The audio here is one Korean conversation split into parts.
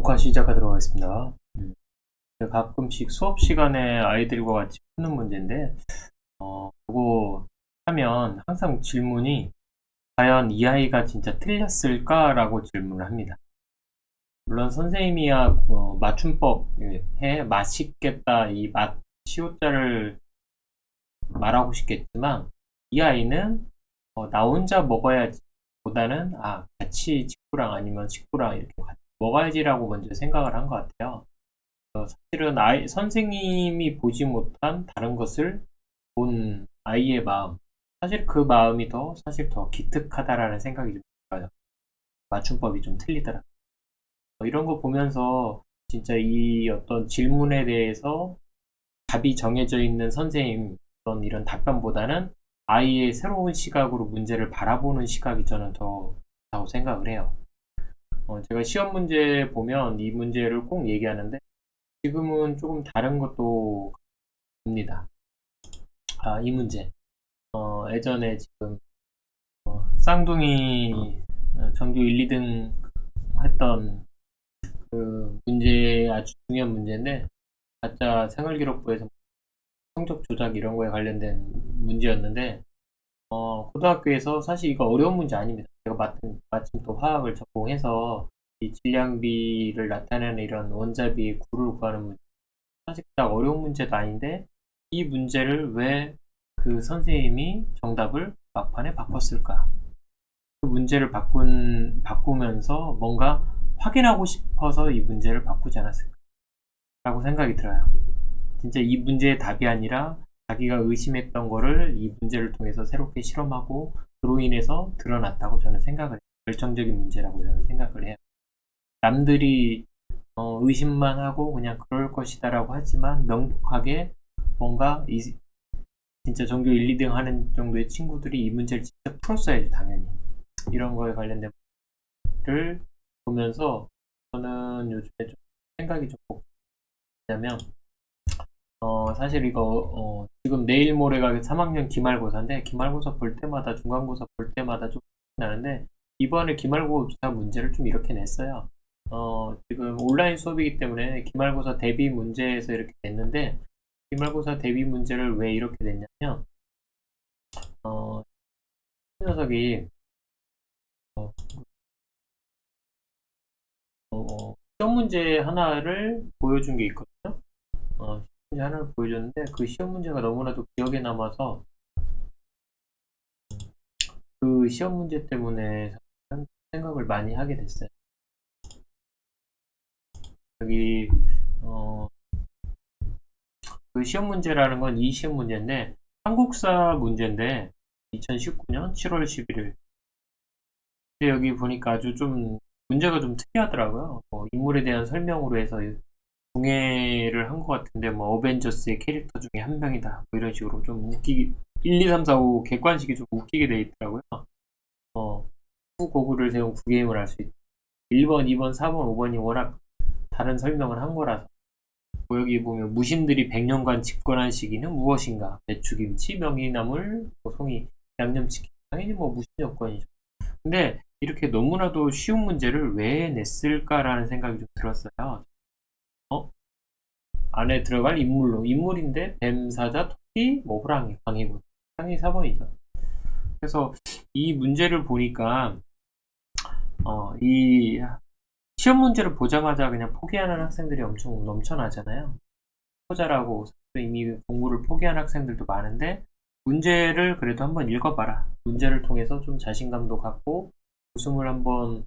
녹화 시작하도록 하겠습니다. 가끔씩 수업 시간에 아이들과 같이 푸는 문제인데, 그거 하면 항상 질문이 과연 이 아이가 진짜 틀렸을까라고 질문을 합니다. 물론 선생님이야 맞춤법 맛있겠다 이 맛 시옷자를 말하고 싶겠지만 이 아이는 나 혼자 먹어야지 보다는 같이 친구랑 아니면 친구랑 이렇게 같이 먹어야지라고 먼저 생각을 한 것 같아요. 사실은 선생님이 보지 못한 다른 것을 본 아이의 마음, 사실 그 마음이 사실 더 기특하다라는 생각이 좀 들어요. 맞춤법이 좀 틀리더라. 이런 거 보면서 진짜 이 어떤 질문에 대해서 답이 정해져 있는 선생님 어떤 이런 답변보다는 아이의 새로운 시각으로 문제를 바라보는 시각이 저는 더 좋다고 생각을 해요. 제가 시험 문제 보면 이 문제를 꼭 얘기하는데 지금은 조금 다른 것도 봅니다. 이 문제. 예전에 지금 쌍둥이 전교 1, 2등 했던 그 문제 아주 중요한 문제인데 가짜 생활기록부에서 성적 조작 이런 거에 관련된 문제였는데 고등학교에서 사실 이거 어려운 문제 아닙니다. 제가 마침 또 화학을 전공해서 이 질량비를 나타내는 이런 원자비의 구를 구하는 문제 사실 딱 어려운 문제도 아닌데 이 문제를 왜 그 선생님이 정답을 막판에 바꿨을까? 그 문제를 바꾸면서 뭔가 확인하고 싶어서 이 문제를 바꾸지 않았을까라고 생각이 들어요. 진짜 이 문제의 답이 아니라 자기가 의심했던 거를 이 문제를 통해서 새롭게 실험하고 그로 인해서 드러났다고 저는 생각을 해요. 결정적인 문제라고 저는 생각을 해요. 남들이 의심만 하고 그냥 그럴 것이다라고 하지만 명확하게 뭔가 진짜 전교 1, 2등 하는 정도의 친구들이 이 문제를 진짜 풀었어야지 당연히. 이런 거에 관련된 문제를 보면서 저는 요즘에 좀 생각이 좀 복잡하냐면 사실 이거 지금 내일 모레가 3학년 기말고사인데 기말고사 볼 때마다 중간고사 볼 때마다 좀 나는데 이번에 기말고사 문제를 좀 이렇게 냈어요. 지금 온라인 수업이기 때문에 기말고사 대비 문제에서 이렇게 냈는데 기말고사 대비 문제를 왜 이렇게 냈냐면 어, 이 녀석이 어, 시험 문제 하나를 보여준 게 있거든요. 시험 문제 하나를 보여줬는데 그 시험 문제가 너무나도 기억에 남아서 그 시험 문제 때문에 생각을 많이 하게 됐어요. 여기 어, 그 시험 문제라는 건 이 시험 문제인데 한국사 문제인데 2019년 7월 11일 근데 여기 보니까 아주 좀 문제가 좀 특이하더라고요. 인물에 대한 설명으로 해서 공예를 한 것 같은데 뭐 어벤져스의 캐릭터 중에 한 명이다 뭐 이런 식으로 좀 웃기기 1, 2, 3, 4, 5 객관식이 좀 웃기게 돼 있더라고요. 후고구를 세운 구게임을 할 수 있다. 1번, 2번, 4번, 5번이 워낙 다른 설명을 한 거라서 여기 보면 무신들이 100년간 집권한 시기는 무엇인가? 배추김치, 명이나물, 송이, 양념치킨 당연히 뭐 무신 여건이죠. 근데 이렇게 너무나도 쉬운 문제를 왜 냈을까라는 생각이 좀 들었어요. 어? 안에 들어갈 인물인데 뱀, 사자, 토끼, 뭐 호랑이, 광해군 당연히 4번이죠. 그래서 이 문제를 보니까 이 시험 문제를 보자마자 그냥 포기하는 학생들이 엄청 넘쳐나잖아요. 초보자라고 이미 공부를 포기한 학생들도 많은데 문제를 그래도 한번 읽어봐라. 문제를 통해서 좀 자신감도 갖고 웃음을 한번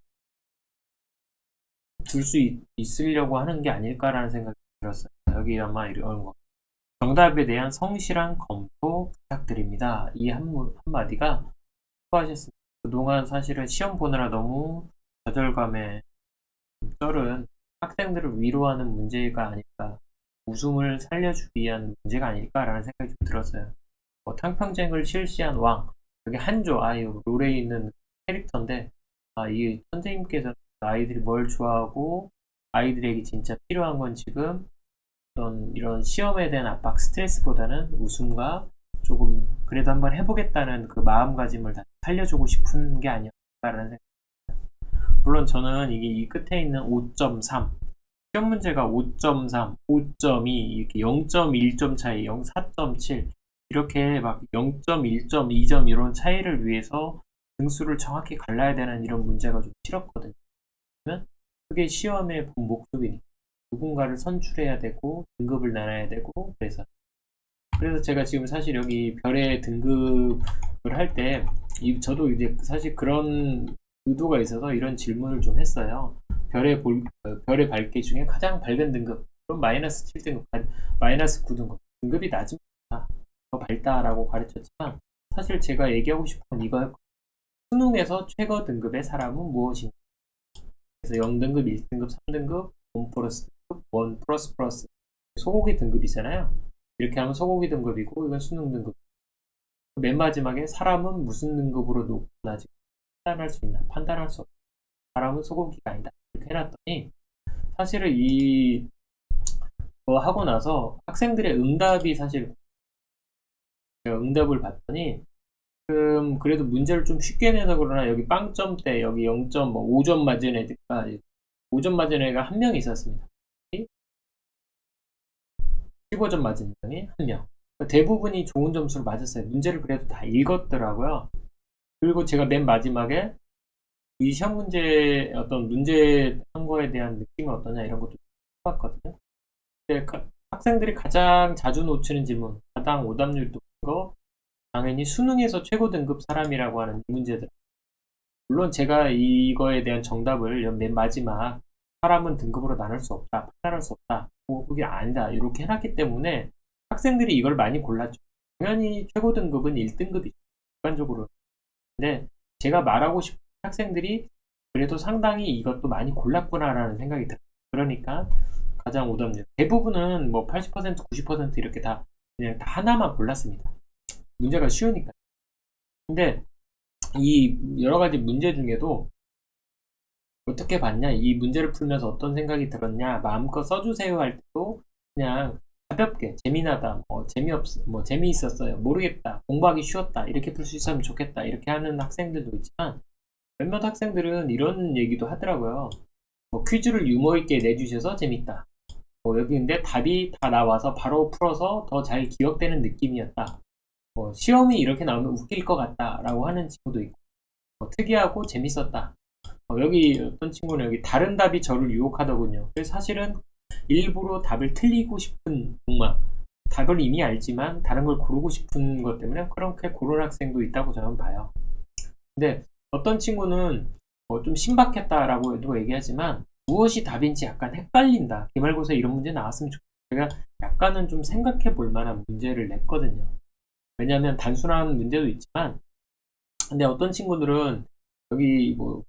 줄 수 있으려고 하는 게 아닐까라는 생각이 들었어요. 여기 아마 이런 거. 정답에 대한 성실한 검토 부탁드립니다. 이 한마디가 수고하셨습니다. 그동안 사실은 시험 보느라 너무 좌절감에 쩔은 학생들을 위로하는 문제가 아닐까. 웃음을 살려주기 위한 문제가 아닐까라는 생각이 좀 들었어요. 탕평쟁을 실시한 왕 여기 한조 아이유 롤에 있는 캐릭터인데 이 선생님께서 아이들이 뭘 좋아하고 아이들에게 진짜 필요한 건 지금 어떤 이런 시험에 대한 압박 스트레스보다는 웃음과 조금 그래도 한번 해보겠다는 그 마음가짐을 다 살려주고 싶은 게 아닐까라는 생각. 물론 저는 이게 이 끝에 있는 5.3 시험 문제가 5.3, 5.2 이렇게 0.1점 차이, 4.7 이렇게 막 0.1점, 2점 이런 차이를 위해서 등수를 정확히 갈라야 되는 이런 문제가 좀 싫었거든요. 그러면 그게 시험의 본 목적이니까 누군가를 선출해야 되고 등급을 나눠야 되고 그래서 제가 지금 사실 여기 별의 등급을 할 때 저도 이제 사실 그런 의도가 있어서 이런 질문을 좀 했어요. 별의 밝기 중에 가장 밝은 등급, 그럼 마이너스 7등급, 마이너스 9등급, 등급이 낮으면 더 밝다라고 가르쳤지만 사실 제가 얘기하고 싶은 건 이거였거든요. 수능에서 최고 등급의 사람은 무엇인가? 그래서 0등급, 1등급, 3등급, 1 플러스 등급, 1 플러스 플러스 소고기 등급이잖아요. 이렇게 하면 소고기 등급이고 이건 수능 등급. 맨 마지막에 사람은 무슨 등급으로 높고 낮은지 판단할 수 있나? 판단할 수 없다. 사람은 소고기가 아니다. 이렇게 해놨더니 사실은 이거 하고 나서 학생들의 응답이 사실 제가 응답을 봤더니 그래도 문제를 좀 쉽게 내서 그러나 여기 빵점대 여기 0.5점 맞은 애가 5점 맞은 애가 한 명 있었습니다. 15점 맞은 명이 한 명. 대부분이 좋은 점수를 맞았어요. 문제를 그래도 다 읽었더라고요. 그리고 제가 맨 마지막에 이 시험 문제 어떤 문제 한 거에 대한 느낌이 어떠냐 이런 것도 해봤거든요. 근데 학생들이 가장 자주 놓치는 질문, 가장 오답률 높은 거 당연히 수능에서 최고 등급 사람이라고 하는 이 문제들. 물론 제가 이거에 대한 정답을 맨 마지막 사람은 등급으로 나눌 수 없다, 판단할 수 없다, 그게 아니다 이렇게 해놨기 때문에 학생들이 이걸 많이 골랐죠. 당연히 최고 등급은 1등급이죠. 객관적으로. 근데 제가 말하고 싶은 학생들이 그래도 상당히 이것도 많이 골랐구나라는 생각이 들어요. 그러니까 가장 오답률 대부분은 뭐 80%, 90% 이렇게 다 그냥 다 하나만 골랐습니다. 문제가 쉬우니까. 근데 이 여러 가지 문제 중에도 어떻게 봤냐, 이 문제를 풀면서 어떤 생각이 들었냐, 마음껏 써주세요 할 때도 그냥 가볍게 재미나다, 뭐 재미없어, 뭐 재미있었어요, 모르겠다, 공부하기 쉬웠다 이렇게 풀 수 있으면 좋겠다 이렇게 하는 학생들도 있지만 몇몇 학생들은 이런 얘기도 하더라고요. 뭐 퀴즈를 유머 있게 내주셔서 재밌다. 뭐 여기 근데 답이 다 나와서 바로 풀어서 더 잘 기억되는 느낌이었다. 뭐 시험이 이렇게 나오면 웃길 것 같다라고 하는 친구도 있고, 특이하고 재밌었다. 여기 어떤 친구는 여기 다른 답이 저를 유혹하더군요. 그래서 사실은 일부러 답을 틀리고 싶은 정말 답을 이미 알지만 다른 걸 고르고 싶은 것 때문에 그렇게 고른 학생도 있다고 저는 봐요. 근데 어떤 친구는 좀 신박했다라고 얘기하지만 무엇이 답인지 약간 헷갈린다. 기말고사에 이런 문제 나왔으면 좋겠다. 제가 약간은 좀 생각해 볼 만한 문제를 냈거든요. 왜냐하면 단순한 문제도 있지만 근데 어떤 친구들은 여기 뭐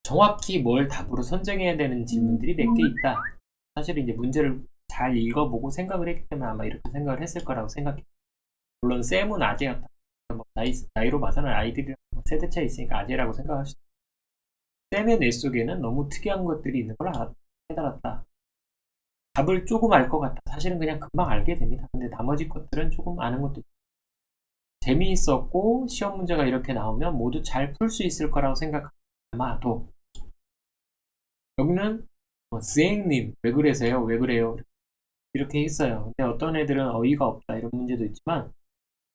정확히 뭘 답으로 선정해야 되는 질문들이 몇 개 있다. 사실 이제 문제를 잘 읽어보고 생각을 했기 때문에 아마 이렇게 생각을 했을 거라고 생각해요. 물론 쌤은 아재였다. 뭐 나이로 봐서는 아이들이랑 세대 차이 있으니까 아재라고 생각할 수도 있고, 쌤의 뇌 속에는 너무 특이한 것들이 있는 걸 깨달았다. 답을 조금 알 것 같다. 사실은 그냥 금방 알게 됩니다. 근데 나머지 것들은 조금 아는 것도 재미있었고 시험 문제가 이렇게 나오면 모두 잘 풀 수 있을 거라고 생각합니다. 아마도 여기는 선생님 왜 그러세요? 왜 그래요? 이렇게 했어요. 근데 어떤 애들은 어이가 없다 이런 문제도 있지만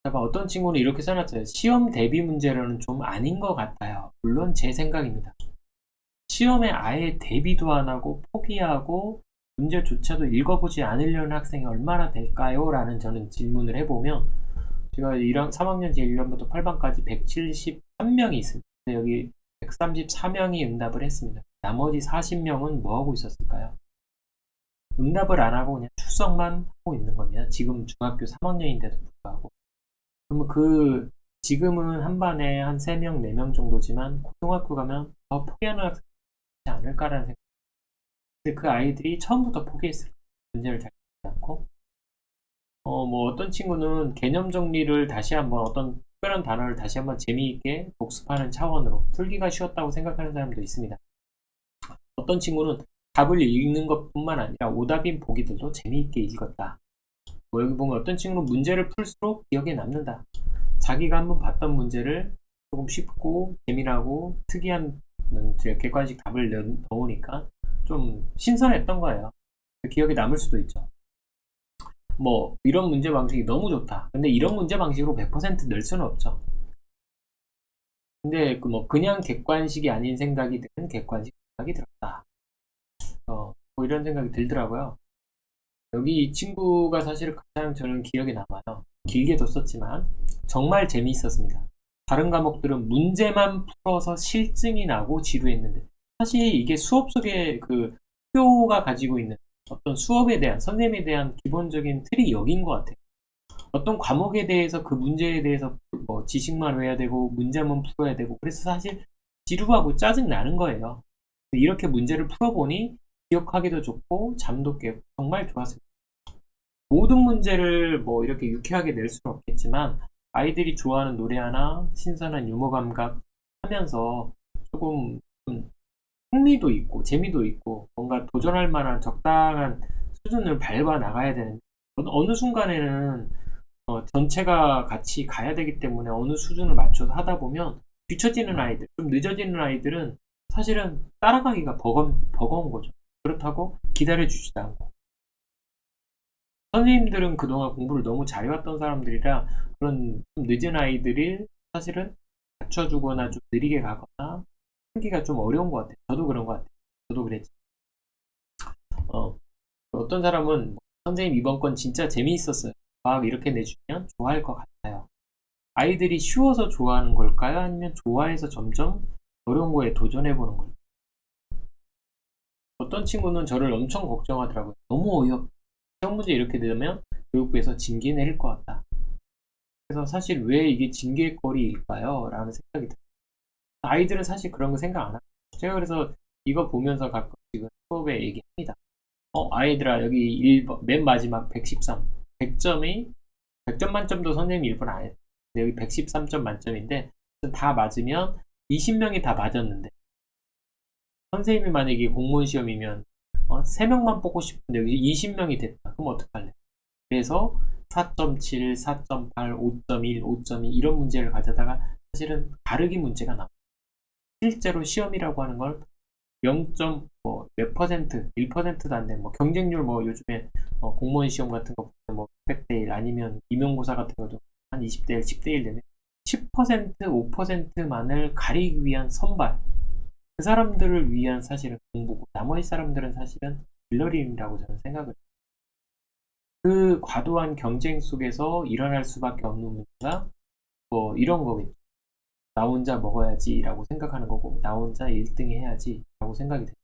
어떤 친구는 이렇게 써놨어요. 시험 대비 문제로는 좀 아닌 것 같아요. 물론 제 생각입니다. 시험에 아예 대비도 안 하고 포기하고 문제조차도 읽어보지 않으려는 학생이 얼마나 될까요? 라는 저는 질문을 해보면 제가 3학년 제1년부터 8반까지 173명이 있습니다. 근데 여기 134명이 응답을 했습니다. 나머지 40명은 뭐하고 있었을까요? 응답을 안 하고 그냥 출석만 하고 있는 겁니다. 지금 중학교 3학년인데도 불구하고. 그러면 지금은 한 반에 한 3명, 4명 정도지만 고등학교 가면 더 포기하는 학생이 있지 않을까라는 생각. 근데 그 아이들이 처음부터 포기했을 거예요. 문제를 잘 풀지 않고. 뭐 어떤 친구는 개념 정리를 다시 한번 어떤 특별한 단어를 다시 한번 재미있게 복습하는 차원으로 풀기가 쉬웠다고 생각하는 사람도 있습니다. 어떤 친구는 답을 읽는 것뿐만 아니라 오답인 보기들도 재미있게 읽었다. 뭐 여기 보면 어떤 친구는 문제를 풀수록 기억에 남는다. 자기가 한번 봤던 문제를 조금 쉽고 재미나고 특이한 객관식 답을 넣으니까 좀 신선했던 거예요. 기억에 남을 수도 있죠. 뭐 이런 문제 방식이 너무 좋다. 근데 이런 문제 방식으로 100% 낼 수는 없죠. 근데 그 뭐 그냥 객관식이 아닌 생각이 드는 객관식 생각이 들었다. 뭐 이런 생각이 들더라고요. 여기 이 친구가 사실 가장 저는 기억에 남아요. 길게도 썼지만 정말 재미있었습니다. 다른 과목들은 문제만 풀어서 실증이 나고 지루했는데 사실 이게 수업 속에 그 학교가 가지고 있는 어떤 수업에 대한 선생님에 대한 기본적인 틀이 여긴 것 같아요. 어떤 과목에 대해서 그 문제에 대해서 뭐 지식만 외워야 되고 문제만 풀어야 되고 그래서 사실 지루하고 짜증 나는 거예요. 이렇게 문제를 풀어보니 기억하기도 좋고 잠도 깨고 정말 좋았습니다. 모든 문제를 뭐 이렇게 유쾌하게 낼 수는 없겠지만 아이들이 좋아하는 노래 하나 신선한 유머 감각 하면서 조금 흥미도 있고 재미도 있고 뭔가 도전할 만한 적당한 수준을 밟아 나가야 되는데 어느 순간에는 전체가 같이 가야 되기 때문에 어느 수준을 맞춰서 하다 보면 뒤처지는 아이들, 좀 늦어지는 아이들은 사실은 따라가기가 버거운 거죠. 그렇다고 기다려주지도 않고. 선생님들은 그동안 공부를 너무 잘해왔던 사람들이라 그런 좀 늦은 아이들이 사실은 갖춰주거나 좀 느리게 가거나 하기가 좀 어려운 것 같아요. 저도 그런 것 같아요. 저도 그랬지. 어, 어떤 사람은 선생님 이번 건 진짜 재미있었어요. 과학 이렇게 내주면 좋아할 것 같아요. 아이들이 쉬워서 좋아하는 걸까요? 아니면 좋아해서 점점 어려운 거에 도전해보는 걸까요? 어떤 친구는 저를 엄청 걱정하더라고요. 너무 어이없. 시험 문제 이렇게 되면 교육부에서 징계 내릴 것 같다. 그래서 사실 왜 이게 징계거리일까요? 라는 생각이 들어요. 아이들은 사실 그런 거 생각 안 하고. 제가 그래서 이거 보면서 가끔 지금 수업에 얘기합니다. 아이들아, 여기 1번, 맨 마지막 113. 100점이, 100점 만점도 선생님이 1번 안 했어요. 여기 113점 만점인데, 다 맞으면 20명이 다 맞았는데, 선생님이 만약에 공무원 시험이면 3명만 뽑고 싶은데 여기 20명이 됐다. 그럼 어떡할래? 그래서 4.7, 4.8, 5.1, 5.2 이런 문제를 가져다가 사실은 다르게 문제가 나와요. 실제로 시험이라고 하는 걸 0. 몇 퍼센트, 1%도 안 되는 뭐 경쟁률 뭐 요즘에 공무원 시험 같은 거 보면 뭐 100대 1 아니면 임용고사 같은 것도 한 20대 1, 10대 1 되면 10%, 5%만을 가리기 위한 선발 그 사람들을 위한 사실은 공부고 나머지 사람들은 사실은 빌러림이라고 저는 생각을 해요. 그 과도한 경쟁 속에서 일어날 수밖에 없는 문제가 뭐 이런 거겠죠. 나 혼자 먹어야지 라고 생각하는 거고 나 혼자 1등 해야지 라고 생각이 돼요.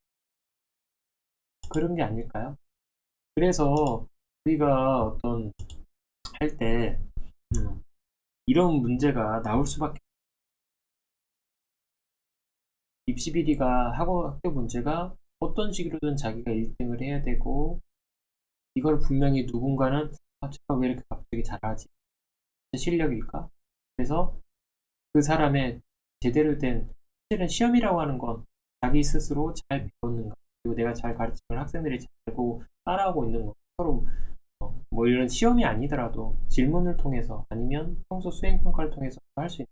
그런 게 아닐까요? 그래서 우리가 어떤 할 때 이런 문제가 나올 수밖에 입시 비리가 학교 문제가 어떤 식으로든 자기가 1등을 해야 되고 이걸 분명히 누군가는 제가 왜 이렇게 갑자기 잘하지? 실력일까? 그래서 그 사람의 제대로 된 사실은 시험이라고 하는 건 자기 스스로 잘 배웠는가 그리고 내가 잘 가르치면 학생들이 잘 알고 따라하고 있는 거 서로 뭐 이런 시험이 아니더라도 질문을 통해서 아니면 평소 수행평가를 통해서 할 수 있는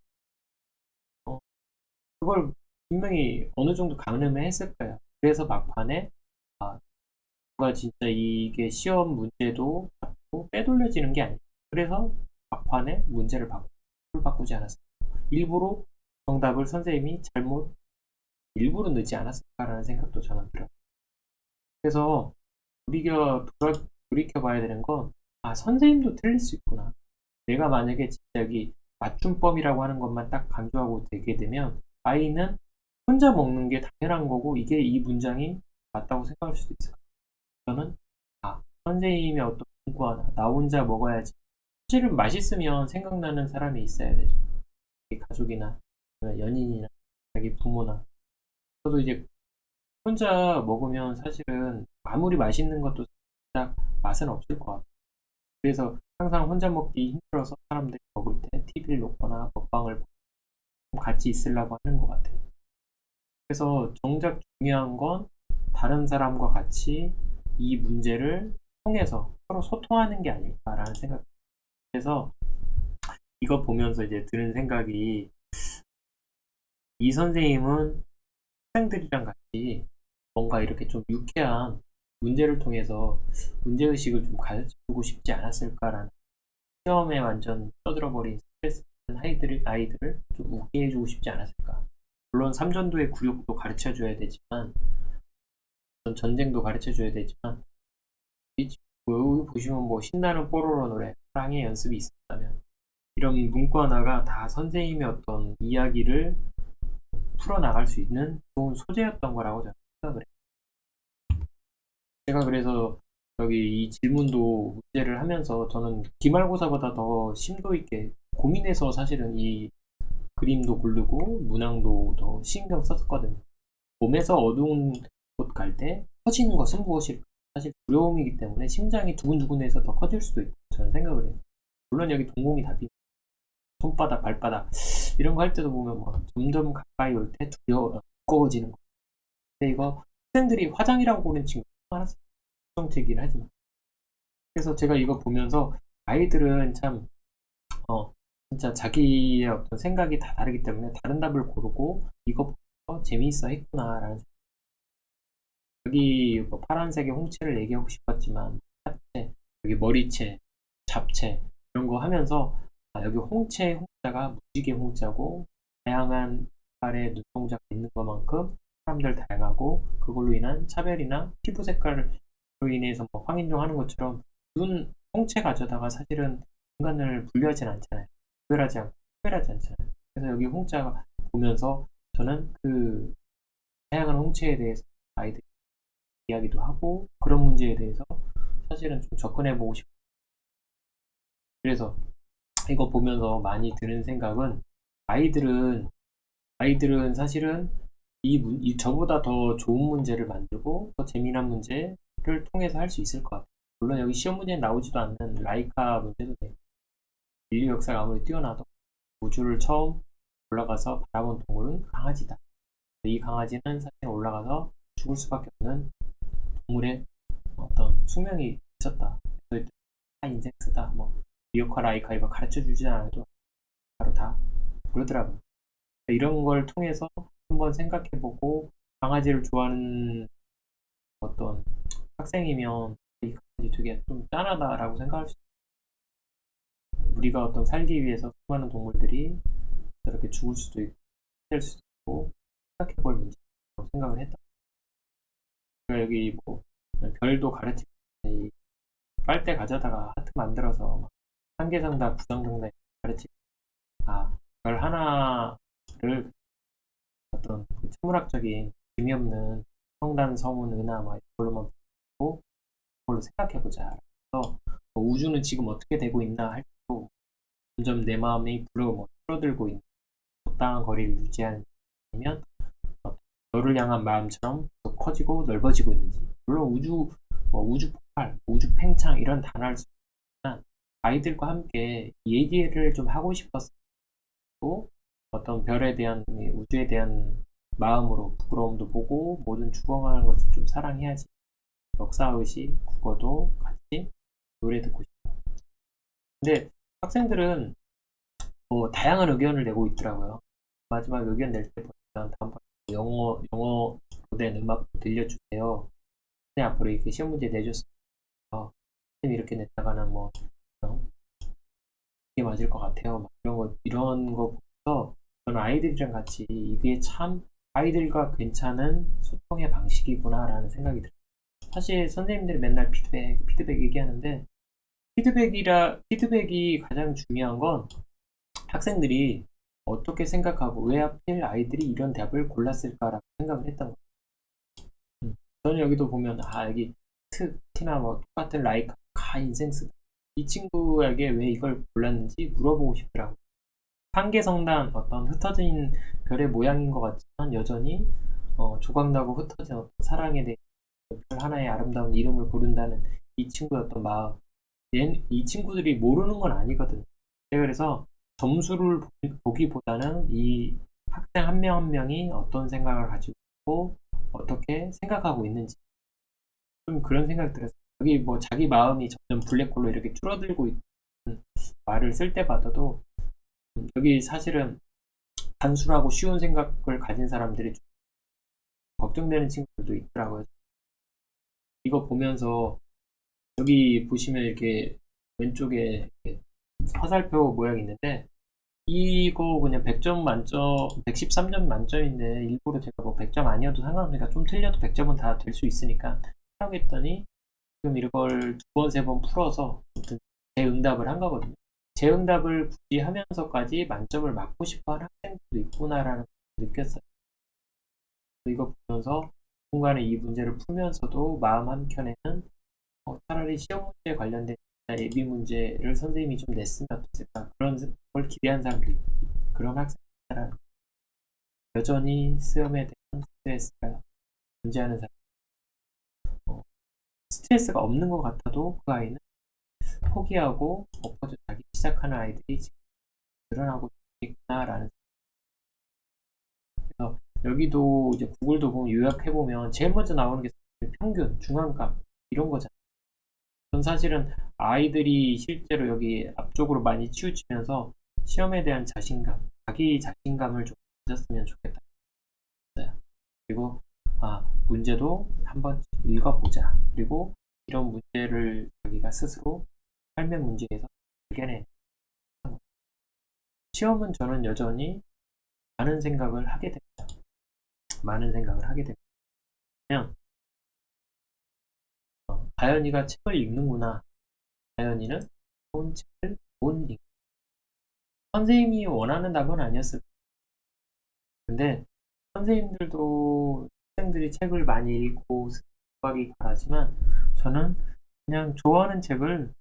그걸 분명히 어느 정도 가늠을 했을 거야. 그래서 막판에 아, 누가 진짜 이게 시험 문제도 받고 빼돌려지는 게 아니야. 그래서 막판에 문제를 바꾸지 않았어. 일부러 정답을 선생님이 잘못 일부러 넣지 않았을까라는 생각도 저는 들어요. 그래서 우리가 돌이켜 봐야 되는 건 선생님도 틀릴 수 있구나. 내가 만약에 진짜 여기 맞춤법이라고 하는 것만 딱 강조하고 되게 되면 아이는 혼자 먹는 게 당연한 거고 이게 이 문장이 맞다고 생각할 수도 있을 거예요. 저는 선생님의 어떤 문구 하나 나 혼자 먹어야지. 사실은 맛있으면 생각나는 사람이 있어야 되죠. 가족이나 연인이나 자기 부모나 저도 이제 혼자 먹으면 사실은 아무리 맛있는 것도 딱 맛은 없을 것 같아요. 그래서 항상 혼자 먹기 힘들어서 사람들이 먹을 때 TV를 놓거나 먹방을 같이 있으려고 하는 것 같아요. 그래서 정작 중요한 건 다른 사람과 같이 이 문제를 통해서 서로 소통하는 게 아닐까라는 생각. 그래서 이거 보면서 이제 드는 생각이 이 선생님은 학생들이랑 같이 뭔가 이렇게 좀 유쾌한 문제를 통해서 문제의식을 좀 가르쳐주고 싶지 않았을까라는, 시험에 완전 떠들어버린 스트레스 받는 아이들을 좀 웃게 해주고 싶지 않았을까. 물론 삼전도의 굴욕도 가르쳐줘야 되지만, 전쟁도 가르쳐줘야 되지만, 여기 보시면 뭐 신나는 뽀로로 노래, 사랑의 연습이 있었다면, 이런 문구 하나가 다 선생님의 어떤 이야기를 풀어나갈 수 있는 좋은 소재였던 거라고 저는 생각을 해요. 제가 그래서 여기 이 질문도 문제를 하면서 저는 기말고사보다 더 심도 있게 고민해서 사실은 이 그림도 고르고 문항도 더 신경 썼거든요. 몸에서 어두운 곳 갈 때 커지는 것은 무엇일까? 사실 두려움이기 때문에 심장이 두근두근해서 더 커질 수도 있다고 저는 생각을 해요. 물론 여기 동공이 답이, 손바닥, 발바닥 이런 거 할 때도 보면 뭐 점점 가까이 올 때 두꺼워지는 거. 근데 이거 학생들이 화장이라고 보는 친구 많았어요. 정책이긴 하지만. 그래서 제가 이거 보면서 아이들은 참 진짜 자기의 어떤 생각이 다 다르기 때문에 다른 답을 고르고 이거 재미있어 했구나라는. 여기 뭐 파란색의 홍채를 얘기하고 싶었지만 하체, 여기 머리채, 잡채 이런 거 하면서 여기 홍자가 무지개 홍자고 다양한 색깔의 눈동자가 있는 것만큼 사람들 다양하고 그걸로 인한 차별이나 피부 색깔로 인해서 뭐 황인종 하는 것처럼 눈 홍채 가져다가 사실은 인간을 분류하진 않잖아요. 구별하지 않잖아요. 그래서 여기 홍자가 보면서 저는 그 다양한 홍채에 대해서 아이들 이야기도 하고 그런 문제에 대해서 사실은 좀 접근해보고 싶어요. 그래서 이거 보면서 많이 드는 생각은 아이들은 사실은 저보다 더 좋은 문제를 만들고 더 재미난 문제를 통해서 할 수 있을 것 같아요. 물론 여기 시험 문제에 나오지도 않는 라이카 문제도 되고 인류 역사가 아무리 뛰어나도 우주를 처음 올라가서 바라본 동물은 강아지다. 이 강아지는 사실 올라가서 죽을 수밖에 없는 동물의 어떤 숙명이 있었다. 다 인생 쓰다. 뭐 리어카 라이카 이거 가르쳐 주지 않아도 바로 다 그러더라고요. 이런 걸 통해서 한번 생각해보고 강아지를 좋아하는 어떤 학생이면 이 강아지 되게 좀 짠하다라고 생각할 수 있어요. 우리가 어떤 살기 위해서 수많은 동물들이 저렇게 죽을 수도 있고 될 수도 있고 생각해볼 문제라고 생각을 했다. 제가 여기 뭐 별도 가르치고 빨대 가져다가 하트 만들어서 한계정답, 부정정답 가르치고 별 하나를 어떤 그 천문학적인 재미없는 성단, 서문, 은하 막 이걸로만 보고 그걸로 생각해보자. 그래서 뭐 우주는 지금 어떻게 되고 있나 할 때도 점점 내 마음이 줄어들고 있는 적당한 거리를 유지하는 아니면 너를 향한 마음처럼 더 커지고 넓어지고 있는지. 물론 우주 폭발, 우주 팽창 이런 단어를 쓰지만 아이들과 함께 얘기를 좀 하고 싶었고 어떤 별에 대한 우주에 대한 마음으로 부끄러움도 보고 모든 죽어가는 것을 좀 사랑해야지. 역사의식, 국어도 같이 노래 듣고 싶고. 근데 학생들은 뭐 다양한 의견을 내고 있더라고요. 마지막 의견 낼 때 보면 다음번에 영어로 된 음악 들려주세요. 근데 앞으로 이렇게 시험 문제 내줬어요. 이렇게 냈다가는 뭐 이게 맞을 것 같아요. 막 이런 거 보면서 저는 아이들이랑 같이 이게 참 아이들과 괜찮은 소통의 방식이구나라는 생각이 들어요. 사실 선생님들이 맨날 피드백 얘기하는데 피드백이 가장 중요한 건 학생들이 어떻게 생각하고 왜 하필 아이들이 이런 답을 골랐을까라고 생각을 했던 거예요. 저는 여기도 보면 여기 특히나 뭐 똑같은 라이카 인생 쓰다 이 친구에게 왜 이걸 골랐는지 물어보고 싶더라고요. 한계성단 어떤 흩어진 별의 모양인 것 같지만 여전히 조각나고 흩어진 어떤 사랑에 대해 별 하나의 아름다운 이름을 고른다는 이 친구의 어떤 마음. 이 친구들이 모르는 건 아니거든요. 그래서 점수를 보기보다는 이 학생 한 명 한 명이 어떤 생각을 가지고 있고 어떻게 생각하고 있는지 좀 그런 생각이 들었어요. 여기 뭐 자기 마음이 점점 블랙홀로 이렇게 줄어들고 있는 말을 쓸 때 봐도 여기 사실은 단순하고 쉬운 생각을 가진 사람들이 걱정되는 친구들도 있더라고요. 이거 보면서 여기 보시면 이렇게 왼쪽에 이렇게 화살표 모양이 있는데 이거 그냥 100점 만점, 113점 만점인데 일부러 제가 뭐 100점 아니어도 상관없으니까 좀 틀려도 100점은 다 될 수 있으니까 하라고 했더니 지금 이걸 두 번, 세 번 풀어서 아무튼 재응답을 한 거거든요. 재응답을 굳이 하면서까지 만점을 맞고 싶어 하는 학생들도 있구나라는 걸 느꼈어요. 이거 보면서 공간에 이 문제를 풀면서도 마음 한켠에는 차라리 시험 문제에 관련된 예비 문제를 선생님이 좀 냈으면 어땠을까 그런 걸 기대한 사람들이 그런 학생이라는 여전히 시험에 대한 스트레스가 존재하는 사람 스트레스가 없는 것 같아도 그 아이는 포기하고 엎어져 자기 시작하는 아이들이 지금 늘어나고 있구나라는 그래서 여기도 이제 구글도 보면 요약해보면 제일 먼저 나오는 게 평균, 중간값 이런 거잖아요. 전 사실은 아이들이 실제로 여기 앞쪽으로 많이 치우치면서 시험에 대한 자신감, 자기 자신감을 좀 가졌으면 좋겠다. 그리고 문제도 한번 읽어보자. 그리고 이런 문제를 자기가 스스로 삶의 문제에서 발견해. 시험은 저는 여전히 많은 생각을 하게 됩니다. 많은 생각을 하게 됩니다. 그냥 다현이가 책을 읽는구나. 다현이는 좋은 책을 못 읽. 선생님이 원하는 답은 아니었을 거예요. 근데 선생님들도 학생들이 책을 많이 읽고 공부하기 바라지만 저는 그냥 좋아하는 책을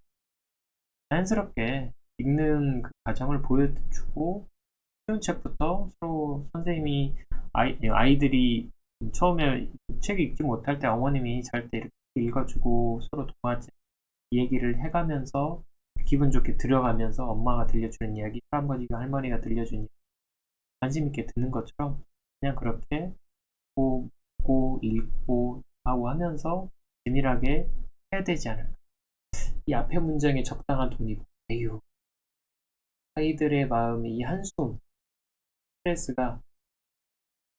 자연스럽게 읽는 그 과정을 보여주고 쉬운 책부터 서로 선생님이 아이들이 처음에 책 읽지 못할 때 어머님이 잘 때 이렇게 읽어주고 서로 동화책 얘기를 해가면서 기분 좋게 들어가면서 엄마가 들려주는 이야기, 할아버지가 할머니가 들려주는 이야기 관심 있게 듣는 것처럼 그냥 그렇게 보고 읽고 하고 하면서 재미나게 해야 되지 않을까. 이 앞에 문장에 적당한 돈이고 에휴 아이들의 마음이 이 한숨 스트레스가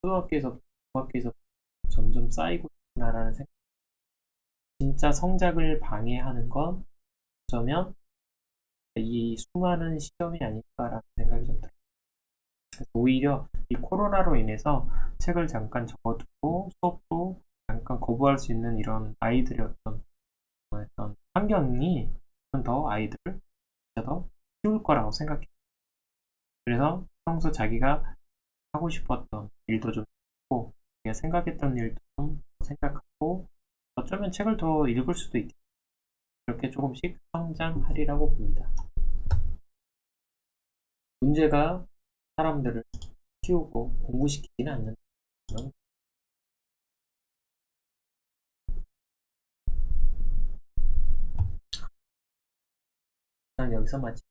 초등학교에서 중학교에서 점점 쌓이고 있구나라는 생각. 진짜 성장을 방해하는 건 어쩌면 이 수많은 시험이 아닐까라는 생각이 좀 들어요. 오히려 이 코로나로 인해서 책을 잠깐 접어두고 수업도 잠깐 거부할 수 있는 이런 아이들의 어떤 환경이 더 아이들을 더 키울 거라고 생각해요. 그래서 평소 자기가 하고 싶었던 일도 좀 하고 자기가 생각했던 일도 좀 생각하고 어쩌면 책을 더 읽을 수도 있겠죠. 이렇게 조금씩 성장하리라고 봅니다. 문제가 사람들을 키우고 공부시키지는 않는 건 여기서 마치